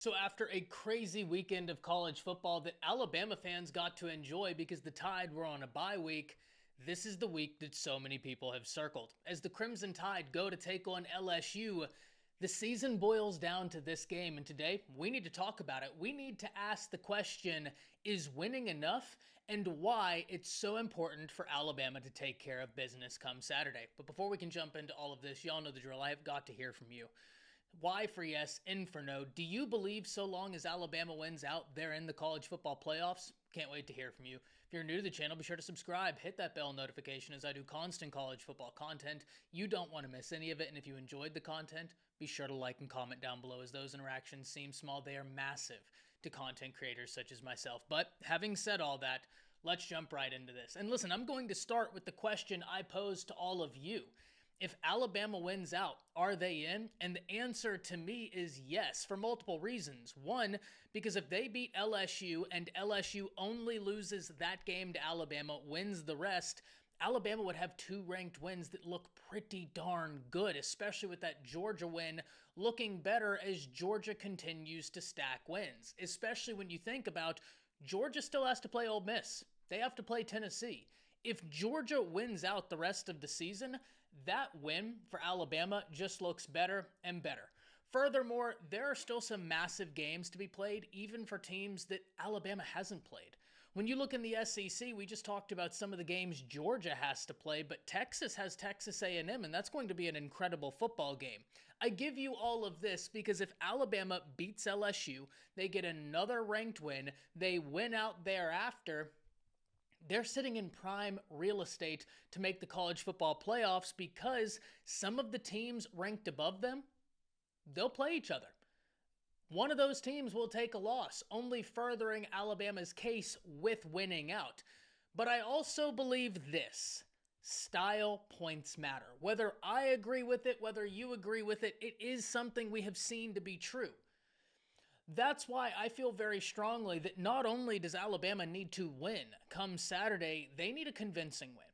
So after a crazy weekend of college football that Alabama fans got to enjoy because the Tide were on a bye week, this is the week that so many people have circled. As the Crimson Tide go to take on LSU, the season boils down to this game, and today we need to talk about it. We need to ask the question, is winning enough, and why it's so important for Alabama to take care of business come Saturday. But before we can jump into all of this, y'all know the drill. I have got to hear from you. Y for yes, N for no. Do you believe so long as Alabama wins out, they're in the college football playoffs? Can't wait to hear from you. If you're new to the channel, be sure to subscribe, hit that bell notification as I do constant college football content. You don't want to miss any of it, and if you enjoyed the content, be sure to like and comment down below as those interactions seem small. They are massive to content creators such as myself. But having said all that, let's jump right into this. And listen, I'm going to start with the question I posed to all of you. If Alabama wins out, are they in? And the answer to me is yes, for multiple reasons. One, because if they beat LSU and LSU only loses that game to Alabama, wins the rest, Alabama would have two ranked wins that look pretty darn good, especially with that Georgia win looking better as Georgia continues to stack wins, especially when you think about Georgia still has to play Ole Miss. They have to play Tennessee. If Georgia wins out the rest of the season, that win for Alabama just looks better and better. Furthermore, there are still some massive games to be played, even for teams that Alabama hasn't played. When you look in the SEC, we just talked about some of the games Georgia has to play, but Texas has Texas A&M, and that's going to be an incredible football game. I give you all of this because if Alabama beats LSU, they get another ranked win, they win out thereafter, they're sitting in prime real estate to make the college football playoffs because some of the teams ranked above them, they'll play each other. One of those teams will take a loss, only furthering Alabama's case with winning out. But I also believe this. Style points matter. Whether I agree with it, whether you agree with it, it is something we have seen to be true. That's why I feel very strongly that not only does Alabama need to win come Saturday, they need a convincing win.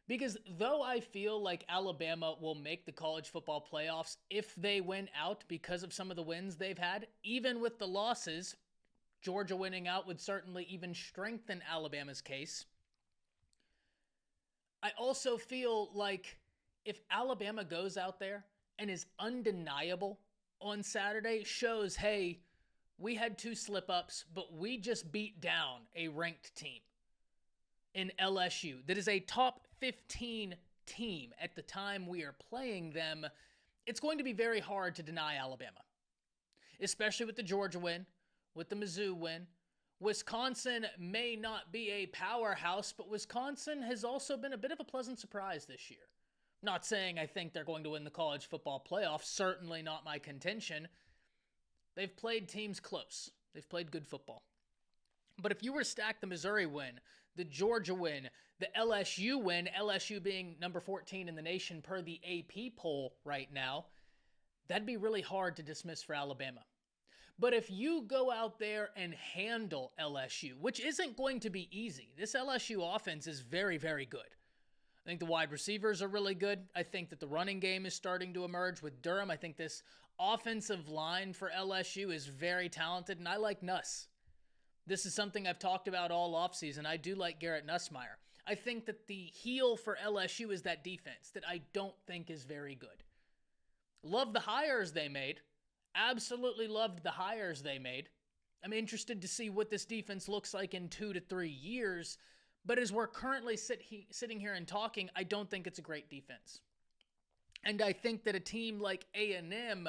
Because though I feel like Alabama will make the college football playoffs if they win out because of some of the wins they've had, even with the losses, Georgia winning out would certainly even strengthen Alabama's case. I also feel like if Alabama goes out there and is undeniable on Saturday, shows, hey, we had two slip-ups, but we just beat down a ranked team in LSU that is a top 15 team at the time we are playing them. It's going to be very hard to deny Alabama, especially with the Georgia win, with the Mizzou win. Wisconsin may not be a powerhouse, but Wisconsin has also been a bit of a pleasant surprise this year. Not saying I think they're going to win the college football playoff, certainly not my contention. They've played teams close. They've played good football. But if you were to stack the Missouri win, the Georgia win, the LSU win, LSU being number 14 in the nation per the AP poll right now, that'd be really hard to dismiss for Alabama. But if you go out there and handle LSU, which isn't going to be easy, this LSU offense is very, very good. I think the wide receivers are really good. I think that the running game is starting to emerge with Durham. I think this offensive line for LSU is very talented, and I like Nuss. This is something I've talked about all offseason. I do like Garrett Nussmeier. I think that the heel for LSU is that defense that I don't think is very good. Love the hires they made. Absolutely loved the hires they made. I'm interested to see what this defense looks like in 2 to 3 years. But as we're currently sitting here and talking, I don't think it's a great defense. And I think that a team like A&M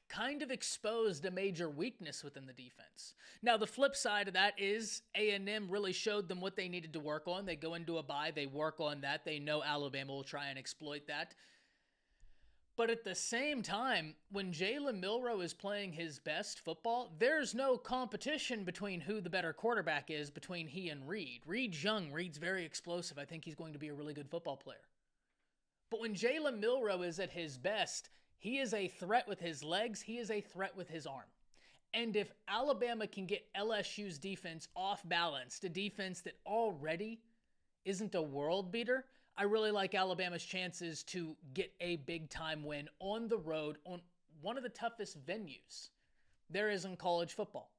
kind of exposed a major weakness within the defense. Now, the flip side of that is A&M really showed them what they needed to work on. They go into a bye, they work on that. They know Alabama will try and exploit that. But at the same time, when Jalen Milroe is playing his best football, there's no competition between who the better quarterback is between he and Reed. Reed's young. Reed's very explosive. I think he's going to be a really good football player. But when Jalen Milroe is at his best, he is a threat with his legs. He is a threat with his arm. And if Alabama can get LSU's defense off balance, a defense that already isn't a world beater, I really like Alabama's chances to get a big-time win on the road on one of the toughest venues there is in college football.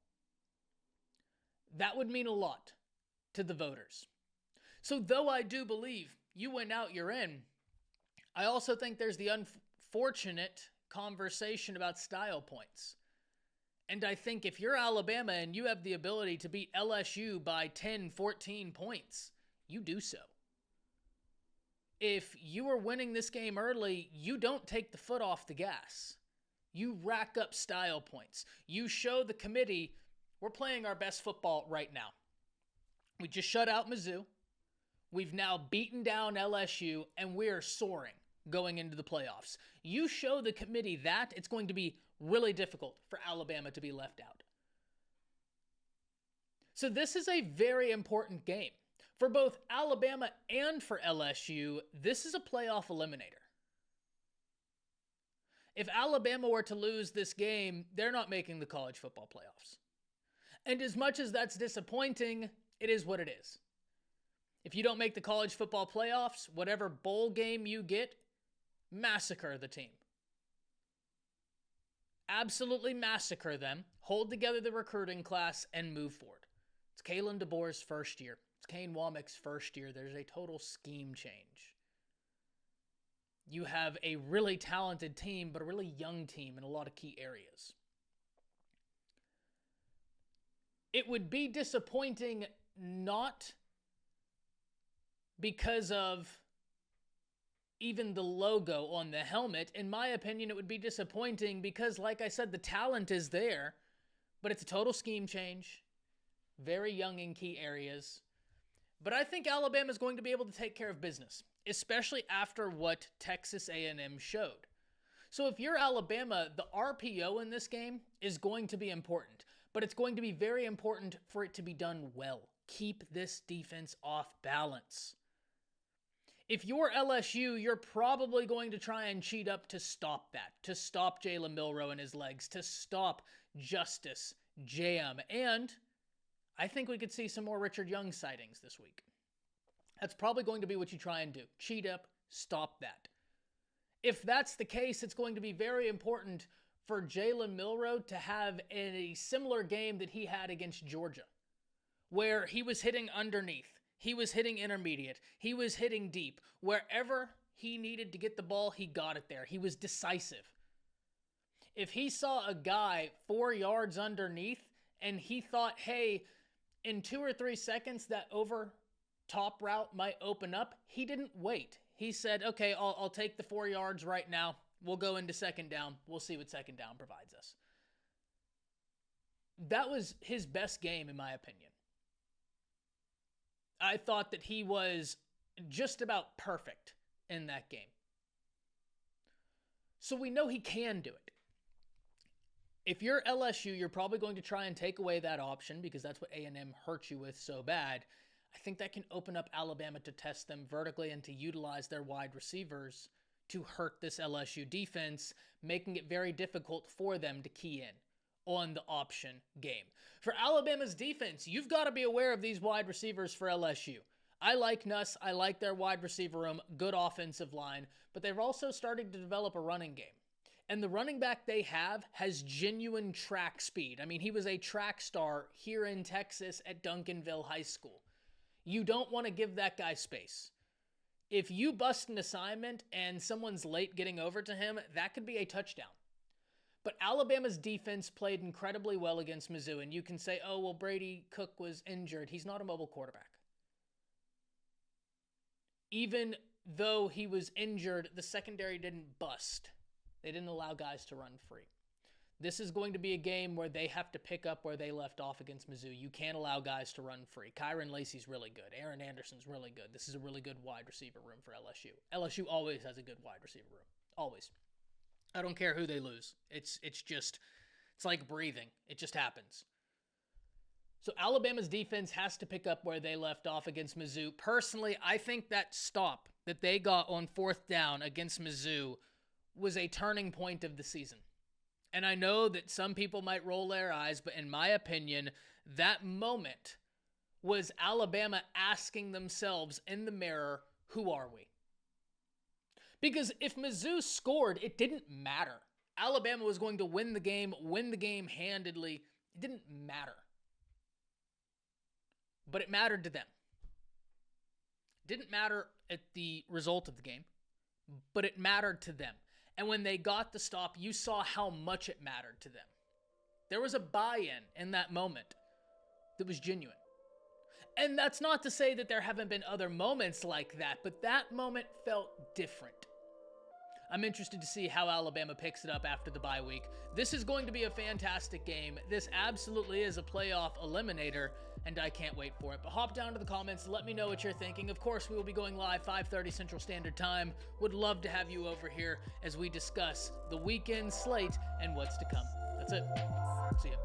That would mean a lot to the voters. So though I do believe you win out, you're in, I also think there's the unfortunate conversation about style points. And I think if you're Alabama and you have the ability to beat LSU by 10, 14 points, you do so. If you are winning this game early, you don't take the foot off the gas. You rack up style points. You show the committee, we're playing our best football right now. We just shut out Mizzou. We've now beaten down LSU, and we are soaring going into the playoffs. You show the committee that, it's going to be really difficult for Alabama to be left out. So this is a very important game. For both Alabama and for LSU, this is a playoff eliminator. If Alabama were to lose this game, they're not making the college football playoffs. And as much as that's disappointing, it is what it is. If you don't make the college football playoffs, whatever bowl game you get, massacre the team. Absolutely massacre them, hold together the recruiting class, and move forward. It's Kalen DeBoer's first year. It's Kane Womack's first year. There's a total scheme change. You have a really talented team, but a really young team in a lot of key areas. It would be disappointing not because of even the logo on the helmet. In my opinion, it would be disappointing because, like I said, the talent is there, but it's a total scheme change. Very young in key areas. But I think Alabama is going to be able to take care of business, especially after what Texas A&M showed. So if you're Alabama, the RPO in this game is going to be important, but it's going to be very important for it to be done well. Keep this defense off balance. If you're LSU, you're probably going to try and cheat up to stop that, to stop Jalen Milroe and his legs, to stop Justice, Jam, and I think we could see some more Richard Young sightings this week. That's probably going to be what you try and do. Cheat up, stop that. If that's the case, it's going to be very important for Jalen Milroe to have a similar game that he had against Georgia, where he was hitting underneath, he was hitting intermediate, he was hitting deep. Wherever he needed to get the ball, he got it there. He was decisive. If he saw a guy 4 yards underneath and he thought, hey, in 2 or 3 seconds, that over top route might open up, he didn't wait. He said, okay, I'll take the 4 yards right now. We'll go into second down. We'll see what second down provides us. That was his best game, in my opinion. I thought that he was just about perfect in that game. So we know he can do it. If you're LSU, you're probably going to try and take away that option because that's what A&M hurt you with so bad. I think that can open up Alabama to test them vertically and to utilize their wide receivers to hurt this LSU defense, making it very difficult for them to key in on the option game. For Alabama's defense, you've got to be aware of these wide receivers for LSU. I like Nuss. I like their wide receiver room, good offensive line, but they've also started to develop a running game. And the running back they have has genuine track speed. I mean, he was a track star here in Texas at Duncanville High School. You don't want to give that guy space. If you bust an assignment and someone's late getting over to him, that could be a touchdown. But Alabama's defense played incredibly well against Mizzou, and you can say, oh, well, Brady Cook was injured. He's not a mobile quarterback. Even though he was injured, the secondary didn't bust. They didn't allow guys to run free. This is going to be a game where they have to pick up where they left off against Mizzou. You can't allow guys to run free. Kyron Lacey's really good. Aaron Anderson's really good. This is a really good wide receiver room for LSU. LSU always has a good wide receiver room. Always. I don't care who they lose. It's like breathing. It just happens. So Alabama's defense has to pick up where they left off against Mizzou. Personally, I think that stop that they got on 4th down against Mizzou was a turning point of the season. And I know that some people might roll their eyes, but in my opinion, that moment was Alabama asking themselves in the mirror, who are we? Because if Mizzou scored, it didn't matter Alabama was going to win the game handedly. It didn't matter. But it mattered to them. It didn't matter at the result of the game, but it mattered to them. And when they got the stop, you saw how much it mattered to them. There was a buy-in in that moment that was genuine. And that's not to say that there haven't been other moments like that, but that moment felt different. I'm interested to see how Alabama picks it up after the bye week. This is going to be a fantastic game. This absolutely is a playoff eliminator, and I can't wait for it. But hop down to the comments, let me know what you're thinking. Of course, we will be going live 5:30 Central Standard Time. Would love to have you over here as we discuss the weekend slate and what's to come. That's it. See ya.